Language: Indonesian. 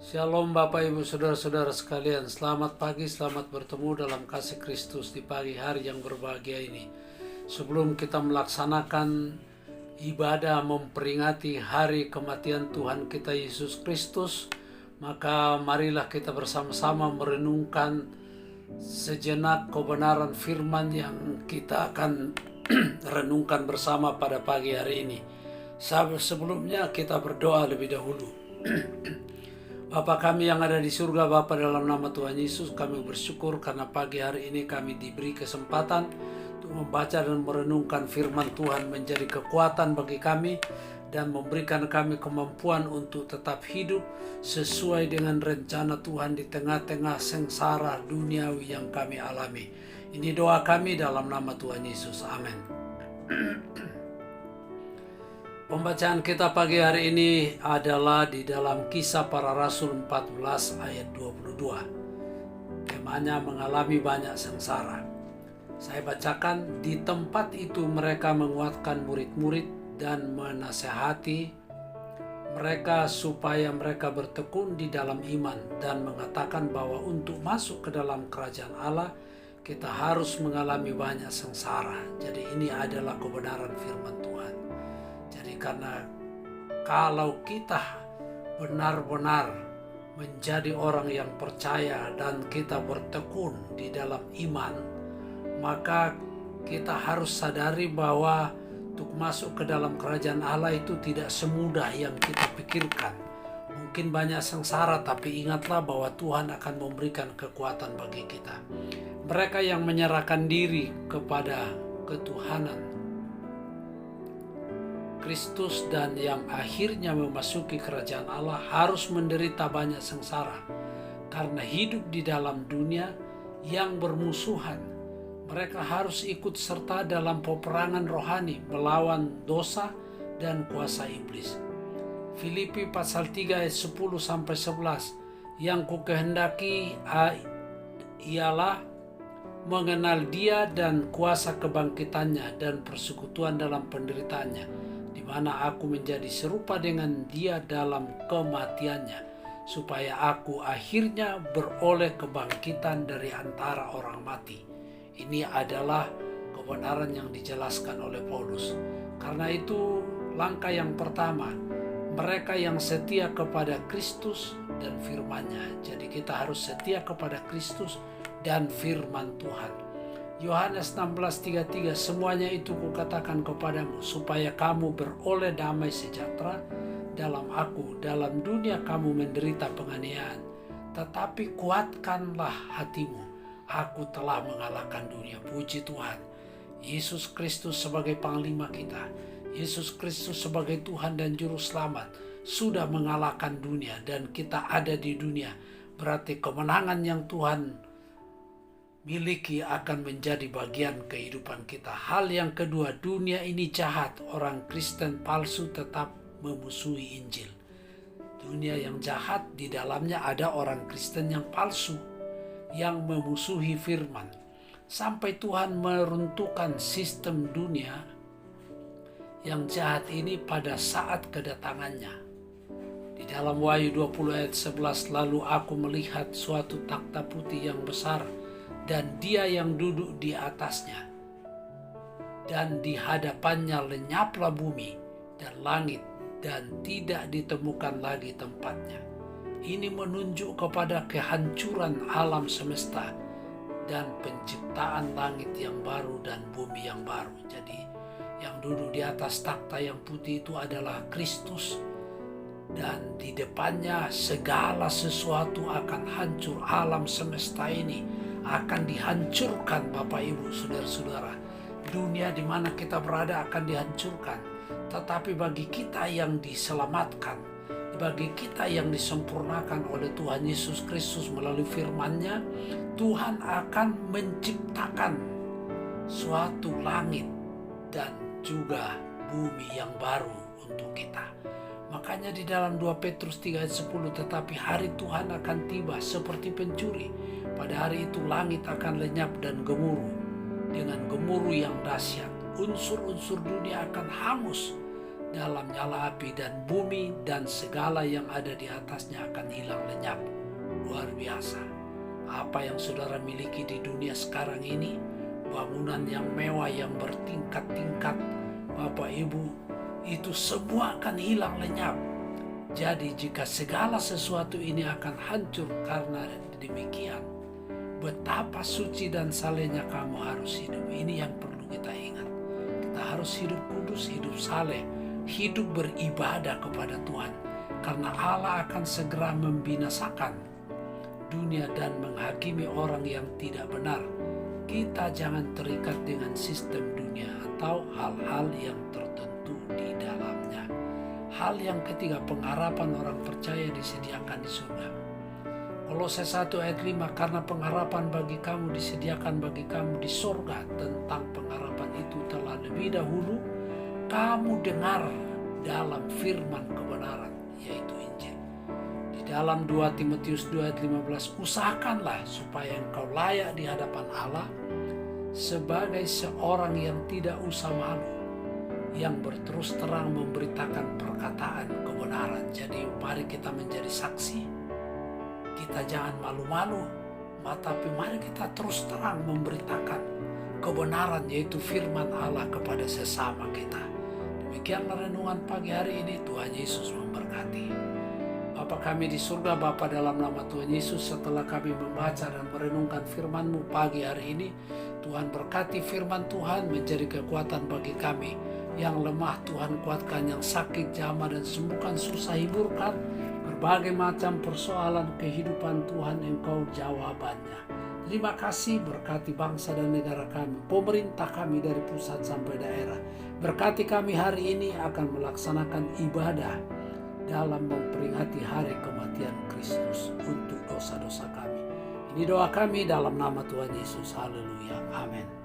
Shalom Bapak Ibu Saudara-saudara sekalian. Selamat pagi, selamat bertemu dalam kasih Kristus di pagi hari yang berbahagia ini. Sebelum kita melaksanakan ibadah memperingati hari kematian Tuhan kita Yesus Kristus, maka marilah kita bersama-sama merenungkan sejenak kebenaran firman yang kita akan renungkan bersama pada pagi hari ini. Sebelumnya kita berdoa lebih dahulu. Bapa kami yang ada di surga, Bapa, dalam nama Tuhan Yesus kami bersyukur karena pagi hari ini kami diberi kesempatan untuk membaca dan merenungkan firman Tuhan menjadi kekuatan bagi kami dan memberikan kami kemampuan untuk tetap hidup sesuai dengan rencana Tuhan di tengah-tengah sengsara duniawi yang kami alami. Ini doa kami dalam nama Tuhan Yesus. Amin. Pembacaan kita pagi hari ini adalah di dalam Kisah Para Rasul 14 ayat 22. Temanya mengalami banyak sengsara. Saya bacakan, di tempat itu mereka menguatkan murid-murid dan menasehati mereka supaya mereka bertekun di dalam iman dan mengatakan bahwa untuk masuk ke dalam kerajaan Allah kita harus mengalami banyak sengsara. Jadi ini adalah kebenaran firman Tuhan. Jadi karena kalau kita benar-benar menjadi orang yang percaya dan kita bertekun di dalam iman, maka kita harus sadari bahwa untuk masuk ke dalam kerajaan Allah itu tidak semudah yang kita pikirkan. Mungkin banyak sengsara, tapi ingatlah bahwa Tuhan akan memberikan kekuatan bagi kita. Mereka yang menyerahkan diri kepada ketuhanan Kristus dan yang akhirnya memasuki kerajaan Allah harus menderita banyak sengsara karena hidup di dalam dunia yang bermusuhan. Mereka harus ikut serta dalam peperangan rohani melawan dosa dan kuasa iblis. Filipi pasal 3 ayat 10-11, yang kukehendaki ialah mengenal Dia dan kuasa kebangkitannya dan persekutuan dalam penderitaannya, di mana aku menjadi serupa dengan Dia dalam kematiannya, supaya aku akhirnya beroleh kebangkitan dari antara orang mati. Ini adalah kebenaran yang dijelaskan oleh Paulus. Karena itu langkah yang pertama, mereka yang setia kepada Kristus dan firman-Nya. Jadi kita harus setia kepada Kristus dan firman Tuhan. Yohanes 16:33, semuanya itu kukatakan kepadamu supaya kamu beroleh damai sejahtera dalam aku. Dalam dunia kamu menderita penganiayaan, tetapi kuatkanlah hatimu, aku telah mengalahkan dunia. Puji Tuhan. Yesus Kristus sebagai panglima kita, Yesus Kristus sebagai Tuhan dan Juru Selamat sudah mengalahkan dunia, dan kita ada di dunia. Berarti kemenangan yang Tuhan miliki akan menjadi bagian kehidupan kita. Hal yang kedua, dunia ini jahat. Orang Kristen palsu tetap memusuhi Injil. Dunia yang jahat, di dalamnya ada orang Kristen yang palsu, yang memusuhi firman. Sampai Tuhan meruntuhkan sistem dunia yang jahat ini pada saat kedatangannya. Di dalam Wahyu 20 ayat 11, lalu aku melihat suatu takhta putih yang besar dan Dia yang duduk di atasnya, dan di hadapannya lenyaplah bumi dan langit, dan tidak ditemukan lagi tempatnya. Ini menunjuk kepada kehancuran alam semesta dan penciptaan langit yang baru dan bumi yang baru. Jadi yang duduk di atas takhta yang putih itu adalah Kristus, dan di depannya segala sesuatu akan hancur. Alam semesta ini akan dihancurkan, Bapak Ibu Saudara-saudara. Dunia di mana kita berada akan dihancurkan. Tetapi bagi kita yang diselamatkan, bagi kita yang disempurnakan oleh Tuhan Yesus Kristus melalui firman-Nya, Tuhan akan menciptakan suatu langit dan juga bumi yang baru untuk kita. Makanya di dalam 2 Petrus 3 ayat 10, tetapi hari Tuhan akan tiba seperti pencuri. Pada hari itu langit akan lenyap dan gemuruh dengan gemuruh yang dahsyat. Unsur-unsur dunia akan hangus dalam nyala api, dan bumi dan segala yang ada di atasnya akan hilang lenyap. Luar biasa. Apa yang saudara miliki di dunia sekarang ini, bangunan yang mewah yang bertingkat-tingkat, Bapak Ibu, itu semua akan hilang lenyap. Jadi jika segala sesuatu ini akan hancur karena demikian, betapa suci dan salehnya kamu harus hidup. Ini yang perlu kita ingat. Kita harus hidup kudus, hidup saleh, hidup beribadah kepada Tuhan. Karena Allah akan segera membinasakan dunia dan menghakimi orang yang tidak benar. Kita jangan terikat dengan sistem dunia atau hal-hal yang tertentu di dalamnya. Hal yang ketiga, pengharapan orang percaya disediakan di surga. Kolose 1 ayat 5, karena pengharapan bagi kamu disediakan bagi kamu di surga. Tentang pengharapan itu telah lebih dahulu kamu dengar dalam firman kebenaran, yaitu Injil. Di dalam 2 Timotius 2 ayat 15, usahakanlah supaya engkau layak di hadapan Allah sebagai seorang yang tidak usah malu, yang berterus terang memberitakan perkataan kebenaran. Jadi mari kita menjadi saksi. Kita jangan malu-malu, tapi mari kita terus terang memberitakan kebenaran, yaitu firman Allah kepada sesama kita. Demikianlah renungan pagi hari ini. Tuhan Yesus memberkati. Bapa kami di surga, Bapa, dalam nama Tuhan Yesus, setelah kami membaca dan merenungkan firman-Mu pagi hari ini, Tuhan berkati firman Tuhan menjadi kekuatan bagi kami. Yang lemah Tuhan kuatkan, yang sakit jamah dan sembuhkan, susah hiburkan. Berbagai macam persoalan kehidupan Tuhan Engkau jawabannya. Terima kasih, berkati bangsa dan negara kami, pemerintah kami dari pusat sampai daerah. Berkati kami hari ini akan melaksanakan ibadah dalam memperingati hari kematian Kristus untuk dosa-dosa kami. Ini doa kami dalam nama Tuhan Yesus. Haleluya. Amin.